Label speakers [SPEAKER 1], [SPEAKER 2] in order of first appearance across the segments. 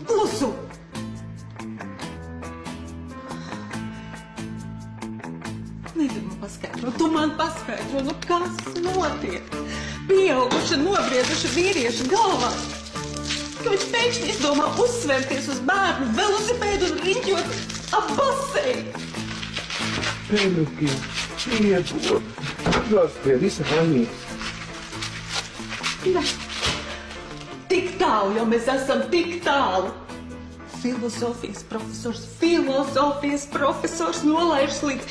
[SPEAKER 1] Klusu! Negribu man paskaidrot, tu man paskaidro, nu kas notiek? Pieauguši, nobrieduši vīrieši galvā. Ka viņš pēkšņi izdomā uzsvērties uz bērnu velosipēdu un riņķot ap baseinu.
[SPEAKER 2] Peļuki, iedod. Atbrauc pie visa vainīgs.
[SPEAKER 1] Ne. Tik tālu, jo mēs esam tik tālu. Filozofijas profesors nolaižas līdz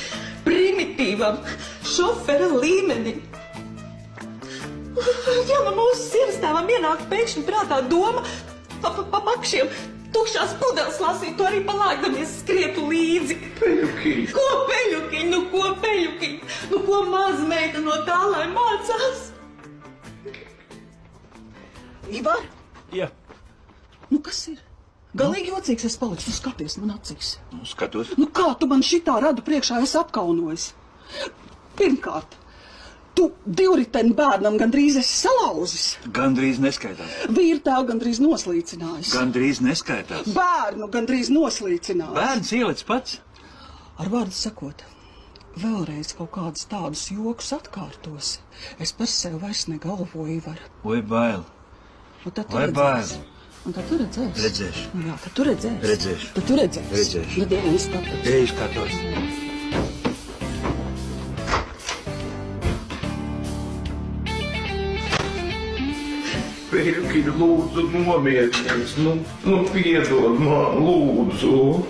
[SPEAKER 1] primitīvam šofera līmenim. Ja nu mūsu sievastāvam ienāk pēkšņi prātā doma pa pakšiem tukšās pudeles lasīt, to arī palākdamies skrietu līdzi.
[SPEAKER 2] Peļuki!
[SPEAKER 1] Ko peļukiņ? Nu ko peļukiņ? Nu ko mazmeita no tā, lai mācās? Ivar?
[SPEAKER 3] Jā.
[SPEAKER 1] Nu kas ir? Galīgi jocīgs es palicu, tu skaties man acīs.
[SPEAKER 3] Nu, skatos.
[SPEAKER 1] Nu kā tu man šitā radu priekšā esi apkaunojis? Pirmkārt, tu divriteni bērnam gandrīz esi salauzis.
[SPEAKER 3] Gandrīz neskaitās.
[SPEAKER 1] Vīru tev gandrīz noslīcinājis.
[SPEAKER 3] Gandrīz neskaitās.
[SPEAKER 1] Bērnu gandrīz noslīcinājis.
[SPEAKER 3] Bērns ielic pats.
[SPEAKER 1] Ar vārdu sakot, vēlreiz kaut kādus tādus jokus atkārtosi. Es par sevi vairs negalvoju, Ivar.
[SPEAKER 3] Vai bail? Vai bail?
[SPEAKER 1] Un tad tu redzēsi.
[SPEAKER 3] Redzēšu.
[SPEAKER 1] Nu jā, tad tu redzēsi.
[SPEAKER 3] Redzēšu.
[SPEAKER 1] Tad tu redzēsi.
[SPEAKER 3] Redzēšu.
[SPEAKER 1] Nu, Dievu izskatos.
[SPEAKER 3] Ej, skatos.
[SPEAKER 2] Peļuki, lūdzu, nomierinies. Nu piedod man, lūdzu.